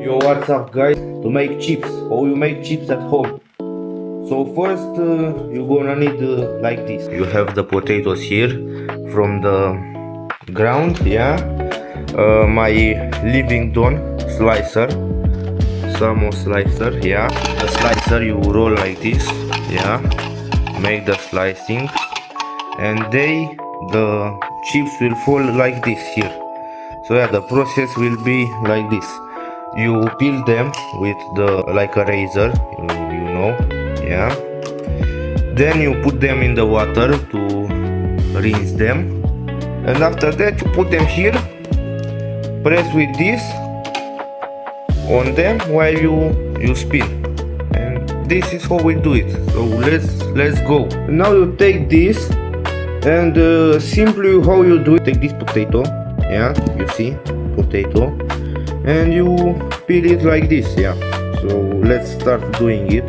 Yo, what's up guys? To make chips, how you make chips at home. So first you're gonna need like this. You have the potatoes here from the ground, yeah. My Livington slicer, samo slicer, yeah. The slicer you roll like this, yeah. Make the slicing, and the chips will fall like this here. So yeah, the process will be like this. You peel them with the like a razor, you know, yeah. Then you put them in the water to rinse them, and after that you put them here, press with this on them while you spin, and this is how we do it. So let's go. Now you take this, and simply how you do it, take this potato, yeah, you see, potato, and you peel it like this, yeah. So let's start doing it.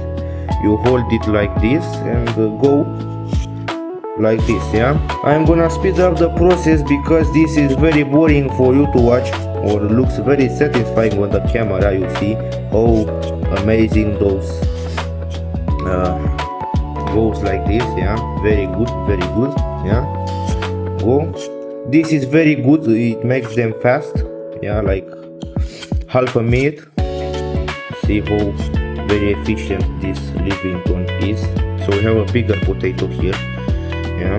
You hold it like this and go like this, yeah. I'm gonna speed up the process because this is very boring for you to watch, or looks very satisfying on the camera. You see how amazing those goes like this, yeah. Very good, yeah. Go. This is very good, it makes them fast, yeah, like half a minute. See how very efficient this Livington is. So we have a bigger potato here, yeah.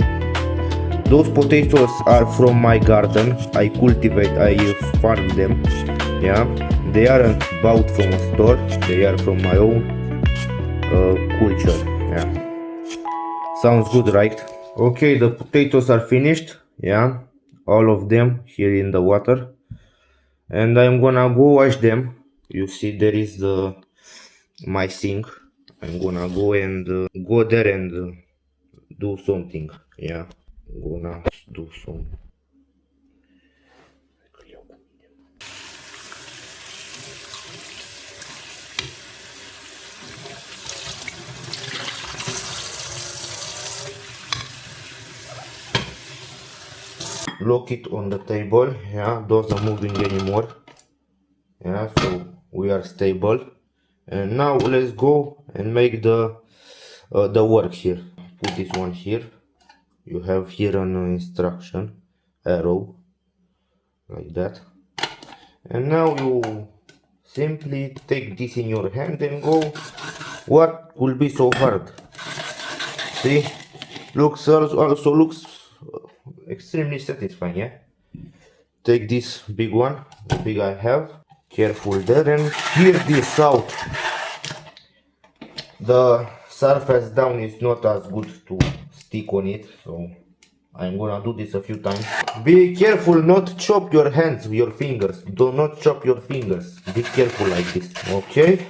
Those potatoes are from my garden. I farm them, yeah. They aren't bought from a store, they are from my own culture, yeah. Sounds good, right? Okay, the potatoes are finished, yeah, all of them here in the water, and I'm gonna go wash them. You see there is my sink. I'm gonna go and go there and do something, yeah. Gonna do some. Lock it on the table, yeah, doesn't moving anymore, yeah, so we are stable. And now let's go and make the work here. Put this one here. You have here an instruction arrow like that, and now you simply take this in your hand and go. What will be so hard? See, also looks extremely satisfying, yeah. Take this big one, the big I have, careful there, and clear this out. The surface down is not as good to stick on it, so I'm gonna do this a few times. Be careful not chop your hands, your fingers. Do not chop your fingers. Be careful like this, okay?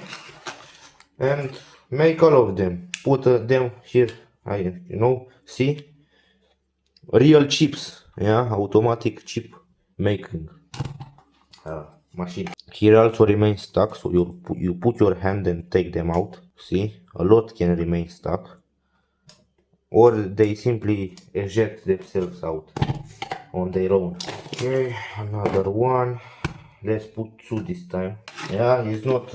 And make all of them. Put them here. You know, see? Real chips, yeah, automatic chip making machine. Here also remains stuck, so you put your hand and take them out. See, a lot can remain stuck, or they simply eject themselves out on their own. Okay, another one. Let's put two this time. Yeah, it's not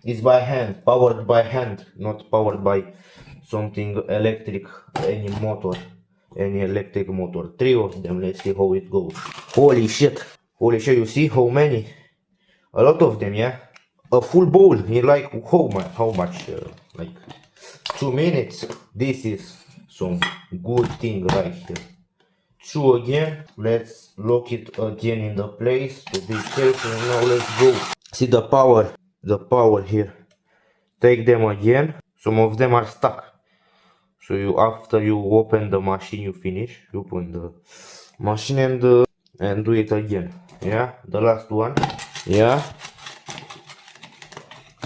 it's by hand, powered by hand, not powered by something electric, any electric motor. Three of them. Let's see how it goes. Holy shit, you see how many? A lot of them, yeah. A full bowl in like how much like 2 minutes. This is some good thing right here. Two again. Let's lock it again in the place to be careful. Now let's go. See the power here. Take them again. Some of them are stuck, so after you open the machine, you open the machine and do it again, yeah. The last one, yeah,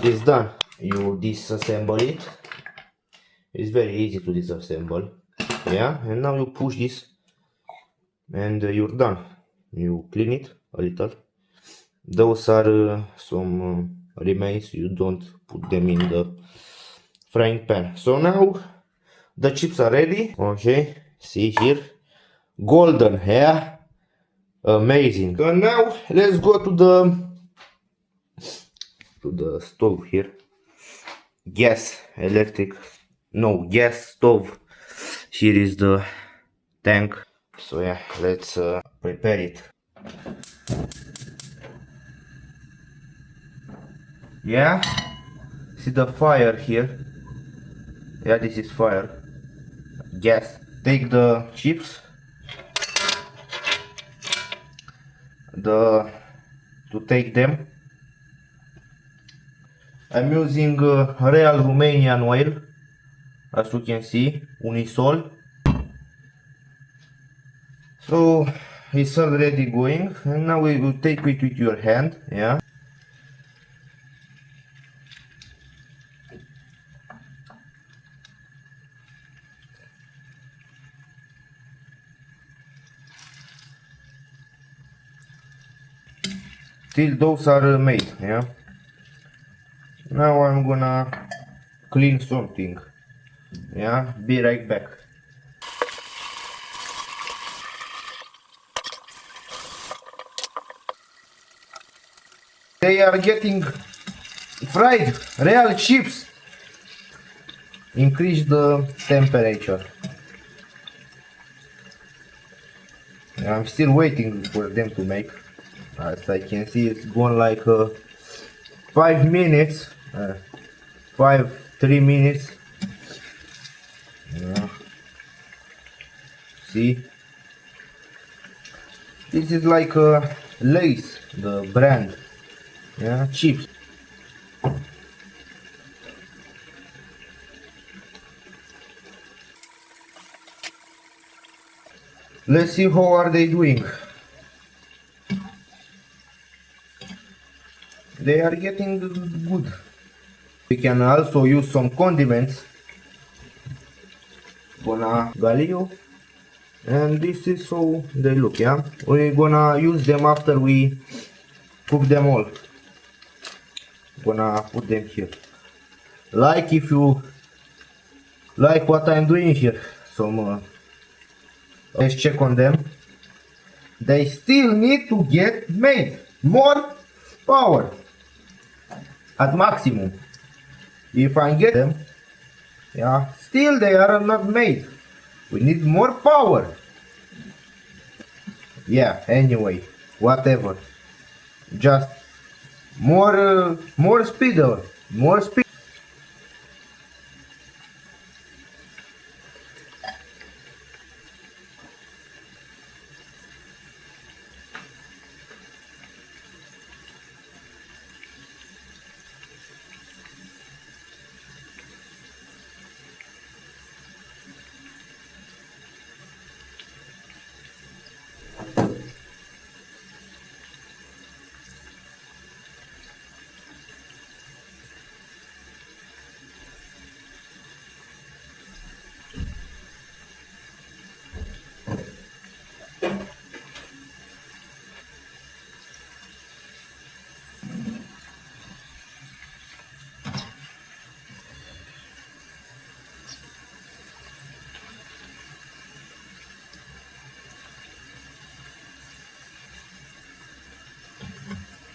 it's done. You disassemble it. It's very easy to disassemble, yeah. And now you push this and you're done. You clean it a little. Those are some remains. You don't put them in the frying pan. So now the chips are ready. Okay, see here, golden, yeah, amazing. So now let's go to the to the stove here. Gas, electric, no, gas stove. Here is the tank. So yeah, let's prepare it. Yeah, see the fire here. Yeah, this is fire. Gas. Take the chips, to take them. I'm using real Romanian oil, as you can see, Unisol. So it's already going, and now we will take it with your hand. Yeah. Till those are made. Yeah. Now I'm gonna clean something. Yeah. Be right back. They are getting fried, real chips. Increase the temperature. I'm still waiting for them to make. As I can see, it's gone like 5 minutes, 3 minutes. Yeah. See, this is like Lay's, the brand. Yeah, chips. Let's see how are they doing. They are getting good. We can also use some condiments. Gonna Galileo, and this is how they look. Yeah, we're gonna use them after we cook them all. Gonna put them here. Like if you like what I'm doing here. Some let's check on them. They still need to get made. More power at maximum. If I get them, yeah, still they are not made. We need more power. Yeah, anyway, whatever. Just more speed, more speed.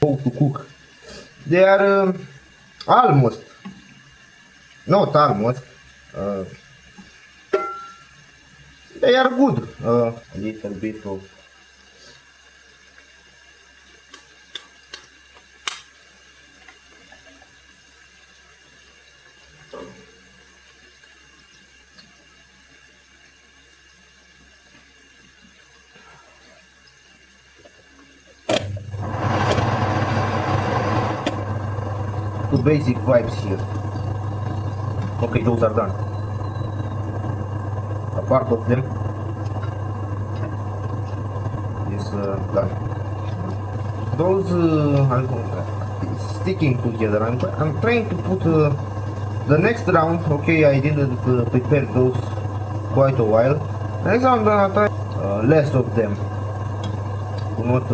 To cook. They are almost, not almost, they are good. A little bit of the basic vibes here. Okay, those are done. A part of them is done. Those are sticking together. I'm trying to put the next round. Okay, I didn't prepare those quite a while. Next round I'm gonna try less of them. Do not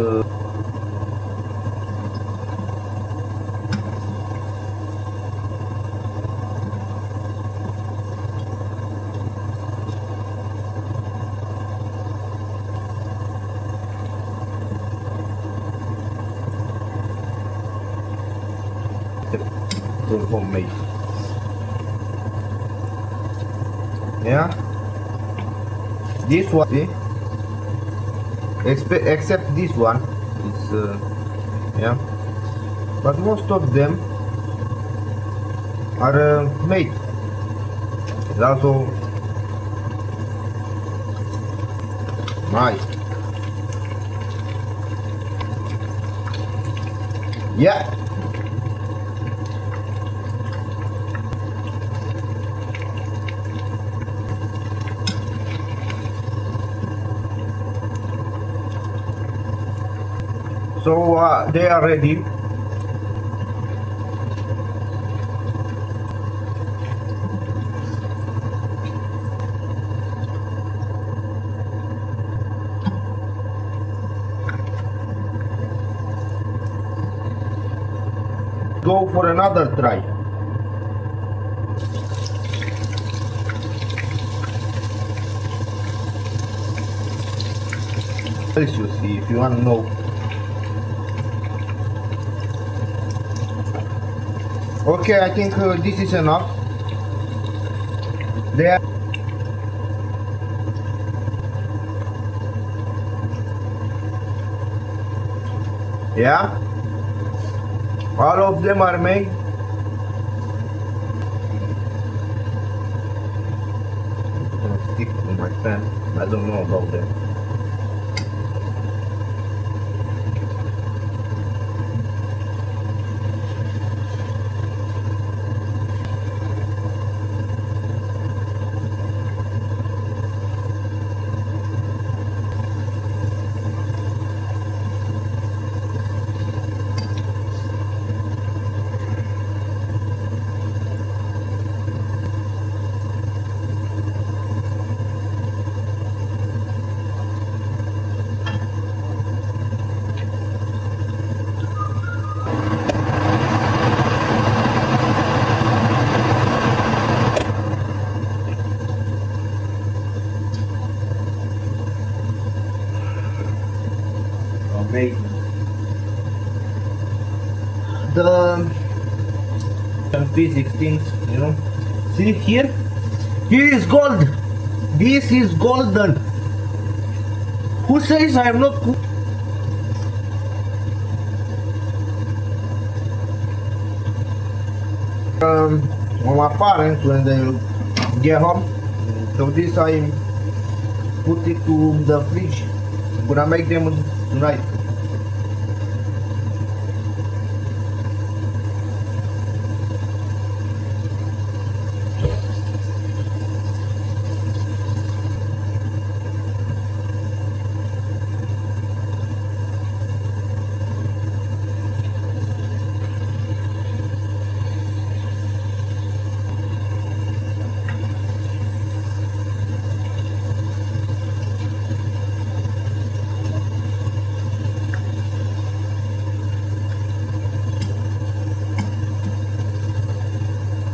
From homemade. Yeah, this one, see? Except this one, it's yeah, but most of them are made. It's also nice. Yeah. So they are ready. Go for another try. Else you see if you want to know. Okay, I think this is enough. There. Yeah. All of them are made. I'm gonna stick to my pen. I don't know about them. Amazing. The physics things, you know. See here? Here is gold. This is golden. Who says I am not cool? On my parents when they get home. So this I put it to the fridge. I'm gonna make them tonight.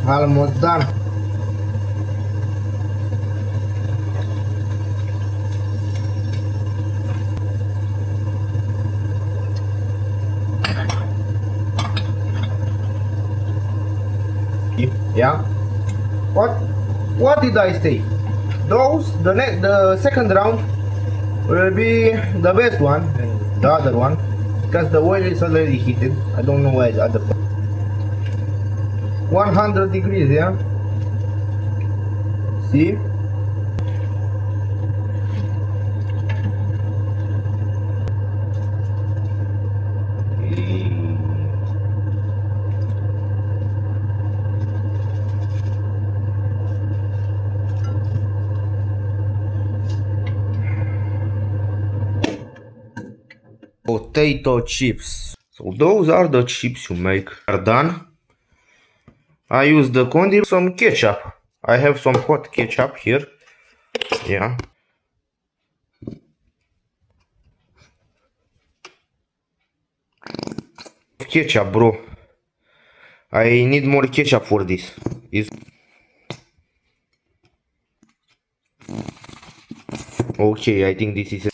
Almost done. Yeah. What did I say? The second round will be the best one, and the other one, because the oil is already heated. I don't know why it's at the 100 degrees, yeah. See? Potato chips. So those are the chips you make. Are done. I use the condiment, some ketchup. I have some hot ketchup here. Yeah. Ketchup, bro. I need more ketchup for this. Okay, I think this is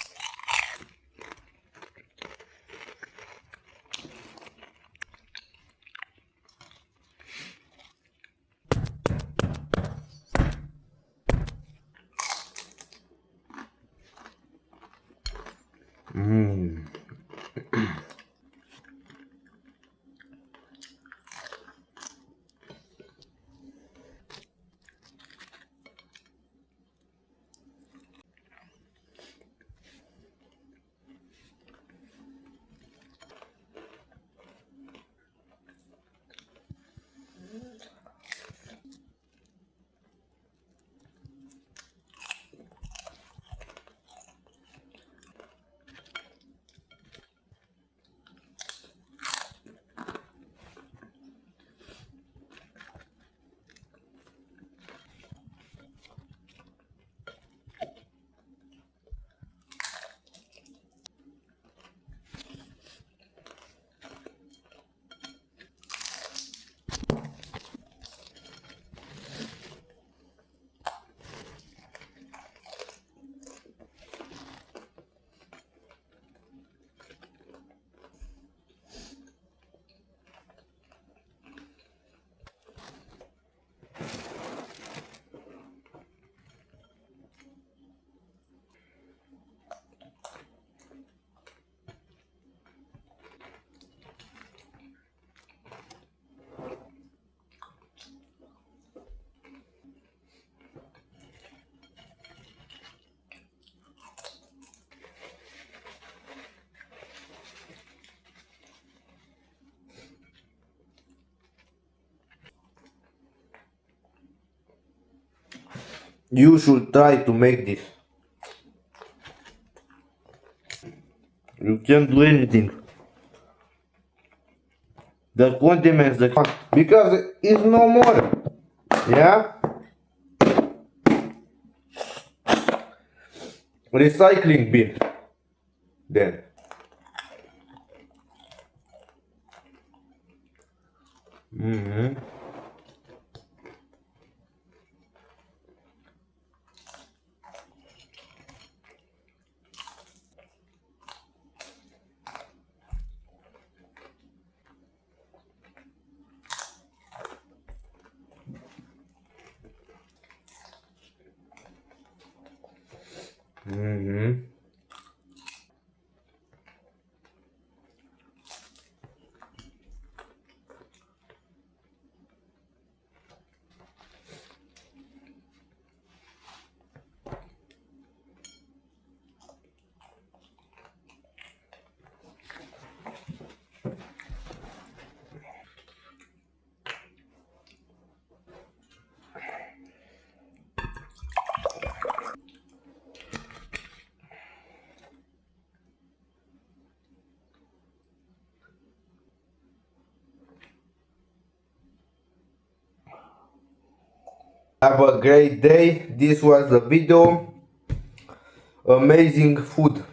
You should try to make this. You can't do anything. The condiments, because it's no more. Yeah? Recycling bin. Then. Mm-hmm. Mm-hmm. Have a great day. This was the video. Amazing food.